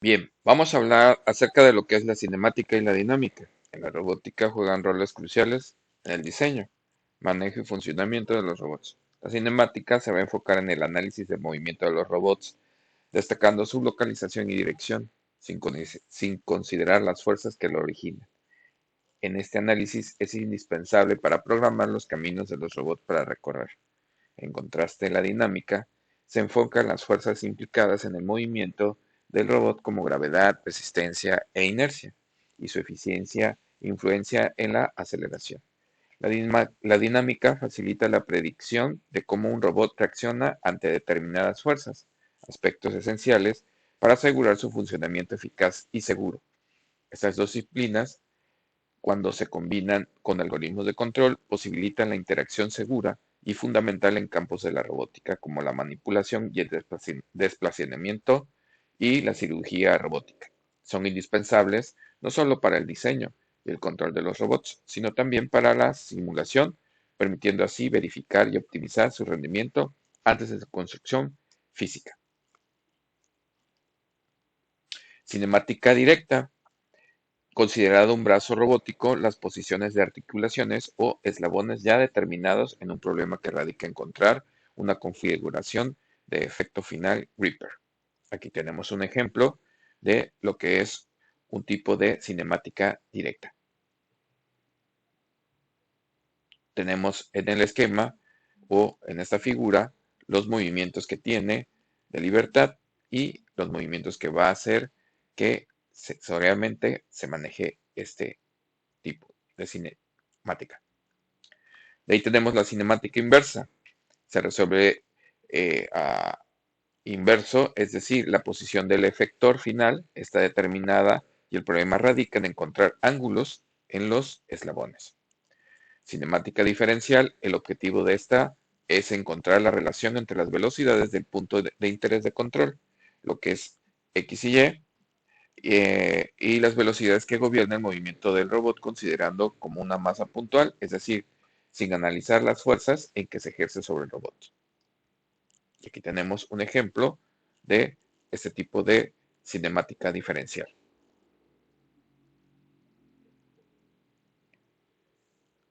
Bien, vamos a hablar acerca de lo que es la cinemática y la dinámica. En la robótica juegan roles cruciales en el diseño, manejo y funcionamiento de los robots. La cinemática se va a enfocar en el análisis del movimiento de los robots, destacando su localización y dirección, sin considerar las fuerzas que lo originan. En este análisis es indispensable para programar los caminos de los robots para recorrer. En contraste, la dinámica se enfoca en las fuerzas implicadas en el movimiento del robot como gravedad, resistencia e inercia, y su eficiencia e influencia en la aceleración. La dinámica facilita la predicción de cómo un robot reacciona ante determinadas fuerzas, aspectos esenciales para asegurar su funcionamiento eficaz y seguro. Estas dos disciplinas, cuando se combinan con algoritmos de control, posibilitan la interacción segura y fundamental en campos de la robótica como la manipulación y el desplazamiento y la cirugía robótica. Son indispensables no solo para el diseño y el control de los robots, sino también para la simulación, permitiendo así verificar y optimizar su rendimiento antes de su construcción física. Cinemática directa. Considerado un brazo robótico, las posiciones de articulaciones o eslabones ya determinados en un problema que radica en encontrar una configuración de efecto final Reaper. Aquí tenemos un ejemplo de lo que es un tipo de cinemática directa. Tenemos en el esquema o en esta figura los movimientos que tiene de libertad y los movimientos que va a hacer que sensorialmente se maneje este tipo de cinemática. De ahí tenemos la cinemática inversa. Se resuelve a inverso, es decir, la posición del efector final está determinada y el problema radica en encontrar ángulos en los eslabones. Cinemática diferencial, el objetivo de esta es encontrar la relación entre las velocidades del punto de interés de control, lo que es X y las velocidades que gobiernan el movimiento del robot considerando como una masa puntual, es decir, sin analizar las fuerzas en que se ejerce sobre el robot. Y aquí tenemos un ejemplo de este tipo de cinemática diferencial.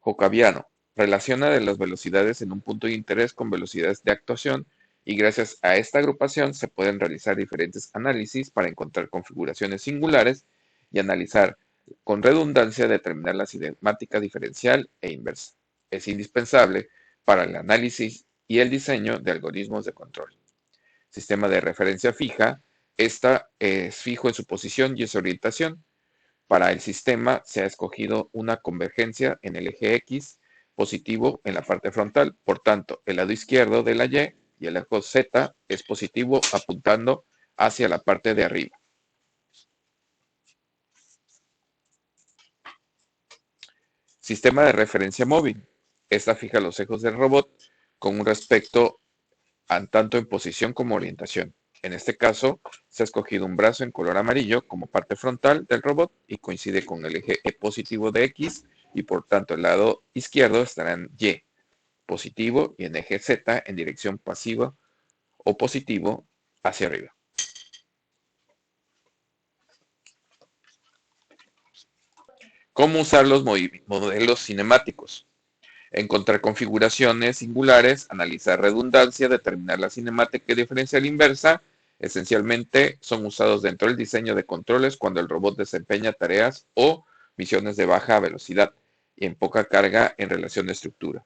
Jocaviano relaciona de las velocidades en un punto de interés con velocidades de actuación y gracias a esta agrupación se pueden realizar diferentes análisis para encontrar configuraciones singulares y analizar con redundancia determinar la cinemática diferencial e inversa. Es indispensable para el análisis y el diseño de algoritmos de control. Sistema de referencia fija, esta es fijo en su posición y en su orientación. Para el sistema se ha escogido una convergencia en el eje X positivo en la parte frontal. Por tanto, el lado izquierdo de la y el eje Z es positivo apuntando hacia la parte de arriba. Sistema de referencia móvil. Esta fija los ejes del robot con un respecto tanto en posición como orientación. En este caso, se ha escogido un brazo en color amarillo como parte frontal del robot y coincide con el eje E positivo de X y por tanto el lado izquierdo estará en Y positivo y en eje Z en dirección pasiva o positivo hacia arriba. ¿Cómo usar los modelos cinemáticos? Encontrar configuraciones singulares, analizar redundancia, determinar la cinemática diferencial inversa. Esencialmente son usados dentro del diseño de controles cuando el robot desempeña tareas o misiones de baja velocidad y en poca carga en relación de estructura.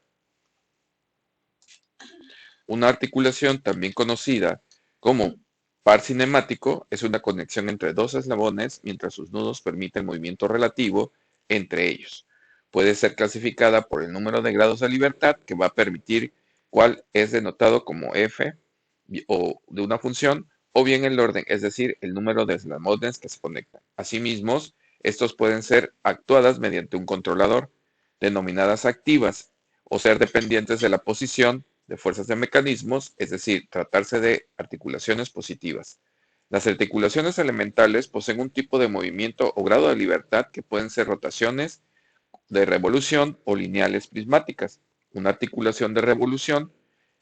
Una articulación también conocida como par cinemático es una conexión entre dos eslabones mientras sus nudos permiten movimiento relativo entre ellos. Puede ser clasificada por el número de grados de libertad que va a permitir cuál es denotado como f o de una función o bien el orden, es decir, el número de eslabones que se conectan. Asimismo, estos pueden ser actuadas mediante un controlador, denominadas activas, o ser dependientes de la posición de fuerzas de mecanismos, es decir, tratarse de articulaciones positivas. Las articulaciones elementales poseen un tipo de movimiento o grado de libertad que pueden ser rotaciones de revolución o lineales prismáticas. Una articulación de revolución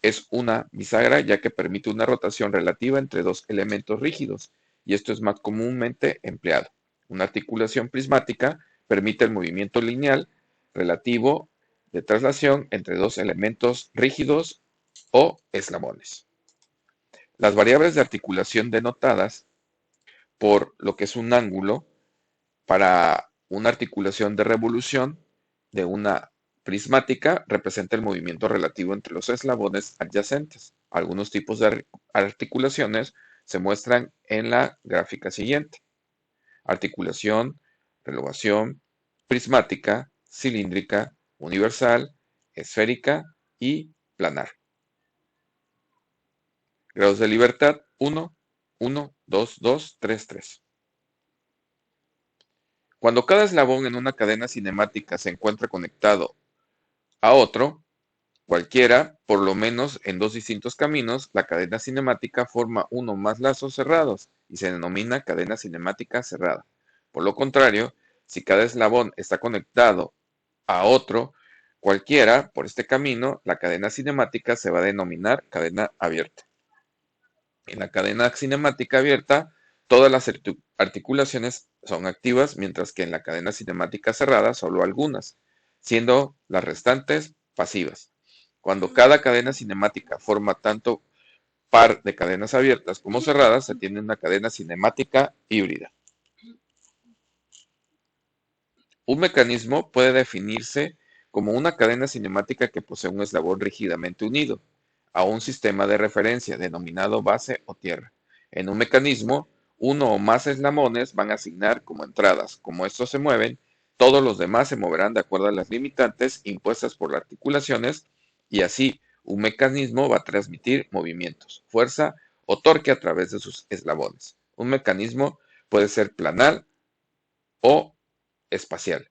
es una bisagra ya que permite una rotación relativa entre dos elementos rígidos y esto es más comúnmente empleado. Una articulación prismática permite el movimiento lineal relativo de traslación entre dos elementos rígidos o eslabones. Las variables de articulación denotadas por lo que es un ángulo para una articulación de revolución de una prismática representa el movimiento relativo entre los eslabones adyacentes. Algunos tipos de articulaciones se muestran en la gráfica siguiente. Articulación, relevación, prismática, cilíndrica, universal, esférica y planar. Grados de libertad 1, 1, 2, 2, 3, 3. Cuando cada eslabón en una cadena cinemática se encuentra conectado a otro, cualquiera, por lo menos en dos distintos caminos, la cadena cinemática forma uno o más lazos cerrados y se denomina cadena cinemática cerrada. Por lo contrario, si cada eslabón está conectado a otro, cualquiera, por este camino, la cadena cinemática se va a denominar cadena abierta. En la cadena cinemática abierta, todas las articulaciones son activas, mientras que en la cadena cinemática cerrada solo algunas, siendo las restantes pasivas. Cuando cada cadena cinemática forma tanto par de cadenas abiertas como cerradas, se tiene una cadena cinemática híbrida. Un mecanismo puede definirse como una cadena cinemática que posee un eslabón rígidamente unido a un sistema de referencia denominado base o tierra. En un mecanismo, uno o más eslabones van a asignar como entradas. Como estos se mueven, todos los demás se moverán de acuerdo a las limitantes impuestas por las articulaciones y así un mecanismo va a transmitir movimientos, fuerza o torque a través de sus eslabones. Un mecanismo puede ser planar o espacial.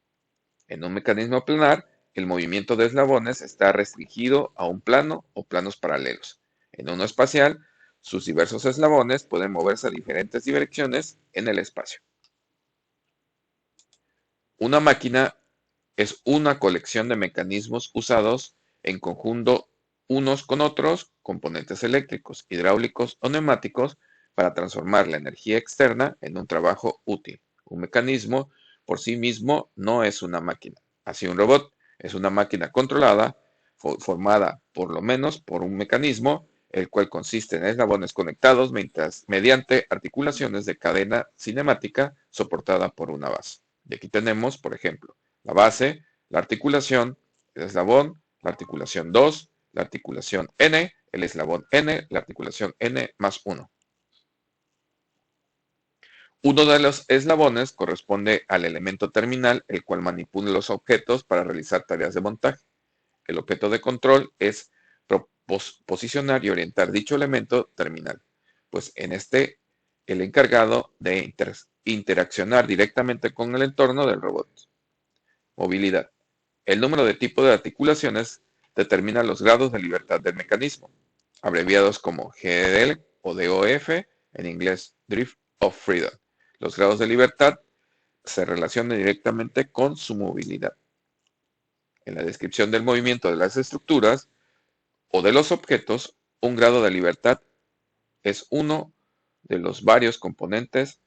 En un mecanismo planar, el movimiento de eslabones está restringido a un plano o planos paralelos. En uno espacial, sus diversos eslabones pueden moverse a diferentes direcciones en el espacio. Una máquina es una colección de mecanismos usados en conjunto unos con otros, componentes eléctricos, hidráulicos o neumáticos, para transformar la energía externa en un trabajo útil. Un mecanismo por sí mismo no es una máquina. Así un robot es una máquina controlada, formada por lo menos por un mecanismo, el cual consiste en eslabones conectados mediante articulaciones de cadena cinemática soportada por una base. Y aquí tenemos, por ejemplo, la base, la articulación, el eslabón, la articulación 2, la articulación N, el eslabón N, la articulación N más 1. Uno de los eslabones corresponde al elemento terminal, el cual manipula los objetos para realizar tareas de montaje. El objeto de control es posicionar y orientar dicho elemento terminal, pues en este el encargado de interaccionar directamente con el entorno del robot. Movilidad. El número de tipo de articulaciones determina los grados de libertad del mecanismo, abreviados como GDL o DOF, en inglés Drift of Freedom. Los grados de libertad se relacionan directamente con su movilidad. En la descripción del movimiento de las estructuras o de los objetos, un grado de libertad es uno de los varios componentes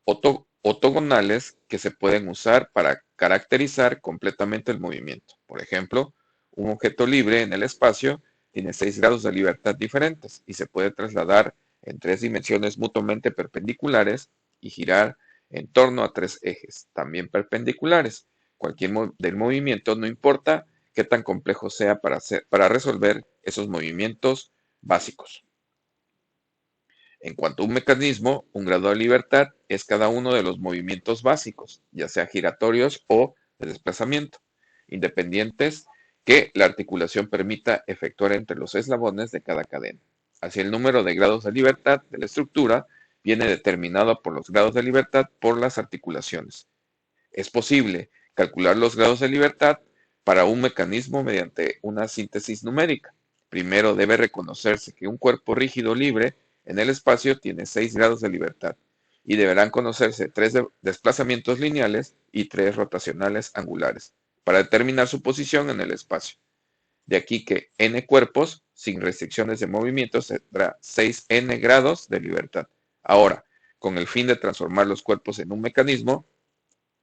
ortogonales que se pueden usar para caracterizar completamente el movimiento. Por ejemplo, un objeto libre en el espacio tiene 6 grados de libertad diferentes y se puede trasladar en 3 dimensiones mutuamente perpendiculares y girar en torno a 3 ejes, también perpendiculares. Cualquier del movimiento, no importa qué tan complejo sea para resolver esos movimientos básicos. En cuanto a un mecanismo, un grado de libertad es cada uno de los movimientos básicos, ya sea giratorios o de desplazamiento, independientes que la articulación permita efectuar entre los eslabones de cada cadena. Así, el número de grados de libertad de la estructura viene determinado por los grados de libertad por las articulaciones. Es posible calcular los grados de libertad para un mecanismo mediante una síntesis numérica. Primero debe reconocerse que un cuerpo rígido libre en el espacio tiene 6 grados de libertad y deberán conocerse 3 desplazamientos lineales y 3 rotacionales angulares para determinar su posición en el espacio. De aquí que n cuerpos sin restricciones de movimiento tendrá 6n grados de libertad. Ahora, Con el fin de transformar los cuerpos en un mecanismo,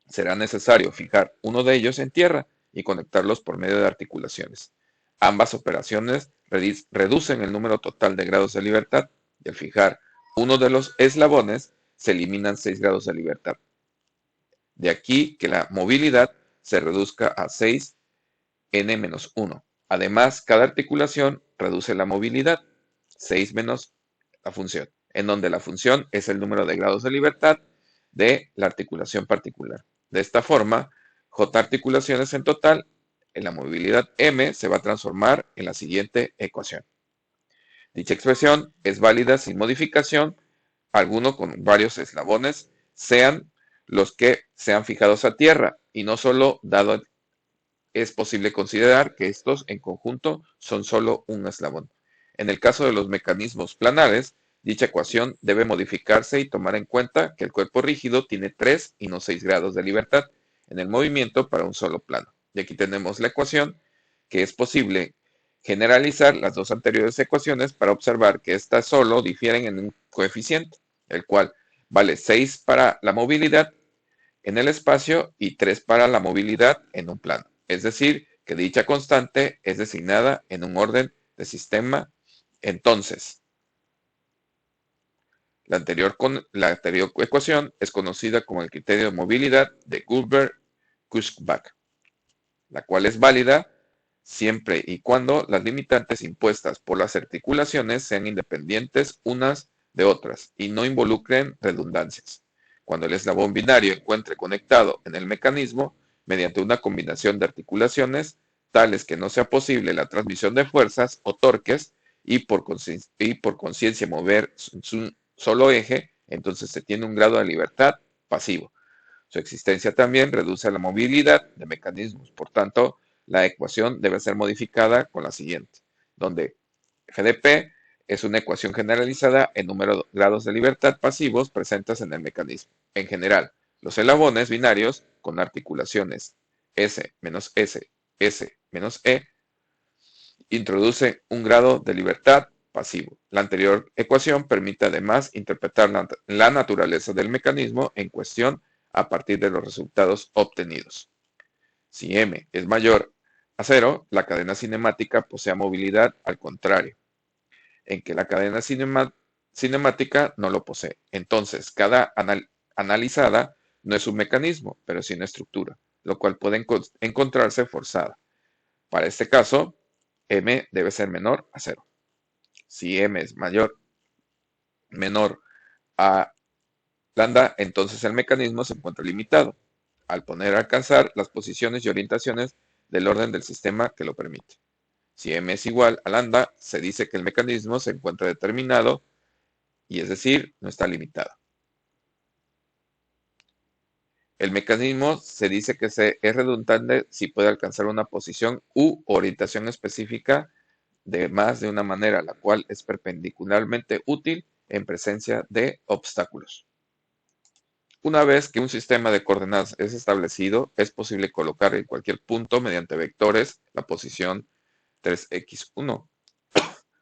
será necesario fijar uno de ellos en tierra y conectarlos por medio de articulaciones. Ambas operaciones reducen el número total de grados de libertad y al fijar uno de los eslabones se eliminan 6 grados de libertad. De aquí que la movilidad se reduzca a 6n-1. Además, cada articulación reduce la movilidad, 6 menos la función, en donde la función es el número de grados de libertad de la articulación particular. De esta forma, J articulaciones en total, en la movilidad M se va a transformar en la siguiente ecuación. Dicha expresión es válida sin modificación alguno con varios eslabones, sean los que sean fijados a tierra, y no solo dado es posible considerar que estos en conjunto son solo un eslabón. En el caso de los mecanismos planares, dicha ecuación debe modificarse y tomar en cuenta que el cuerpo rígido tiene 3 y no 6 grados de libertad en el movimiento para un solo plano. Y aquí tenemos la ecuación, que es posible generalizar las dos anteriores ecuaciones para observar que estas solo difieren en un coeficiente, el cual vale 6 para la movilidad en el espacio y 3 para la movilidad en un plano. Es decir, que dicha constante es designada en un orden de sistema. Entonces, la anterior ecuación es conocida como el criterio de movilidad de Gullberg-Kutzbach, la cual es válida siempre y cuando las limitantes impuestas por las articulaciones sean independientes unas de otras y no involucren redundancias. Cuando el eslabón binario encuentre conectado en el mecanismo mediante una combinación de articulaciones tales que no sea posible la transmisión de fuerzas o torques y por conciencia mover un solo eje, entonces se tiene un grado de libertad pasivo. Su existencia también reduce la movilidad de mecanismos. Por tanto, la ecuación debe ser modificada con la siguiente, donde f de p es una ecuación generalizada en número de grados de libertad pasivos presentes en el mecanismo. En general, los eslabones binarios con articulaciones S menos S, S menos E introducen un grado de libertad pasivo. La anterior ecuación permite además interpretar la naturaleza del mecanismo en cuestión a partir de los resultados obtenidos. Si M es mayor a 0, la cadena cinemática posee movilidad al contrario, en que la cadena cinemática no lo posee. Entonces, cada analizada no es un mecanismo, pero sí una estructura, lo cual puede encontrarse forzada. Para este caso, M debe ser menor a 0. Si M es menor a lambda, entonces el mecanismo se encuentra limitado, al poder alcanzar las posiciones y orientaciones del orden del sistema que lo permite. Si M es igual a lambda, se dice que el mecanismo se encuentra determinado y es decir, no está limitado. El mecanismo se dice que es redundante si puede alcanzar una posición u orientación específica de más de una manera, la cual es perpendicularmente útil en presencia de obstáculos. Una vez que un sistema de coordenadas es establecido, es posible colocar en cualquier punto mediante vectores la posición 3x1,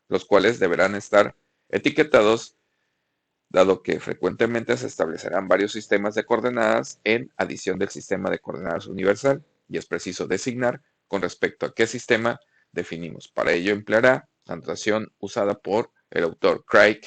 los cuales deberán estar etiquetados, dado que frecuentemente se establecerán varios sistemas de coordenadas en adición del sistema de coordenadas universal, y es preciso designar con respecto a qué sistema definimos. Para ello empleará la notación usada por el autor Craig,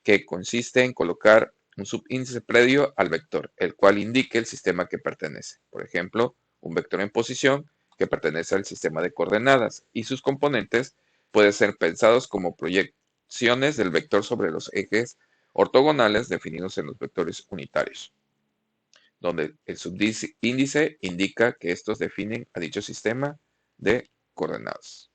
que consiste en colocar un subíndice previo al vector, el cual indique el sistema que pertenece. Por ejemplo, un vector en posición que pertenece al sistema de coordenadas y sus componentes pueden ser pensados como proyecciones del vector sobre los ejes ortogonales definidos en los vectores unitarios, donde el subíndice indica que estos definen a dicho sistema de coordenadas.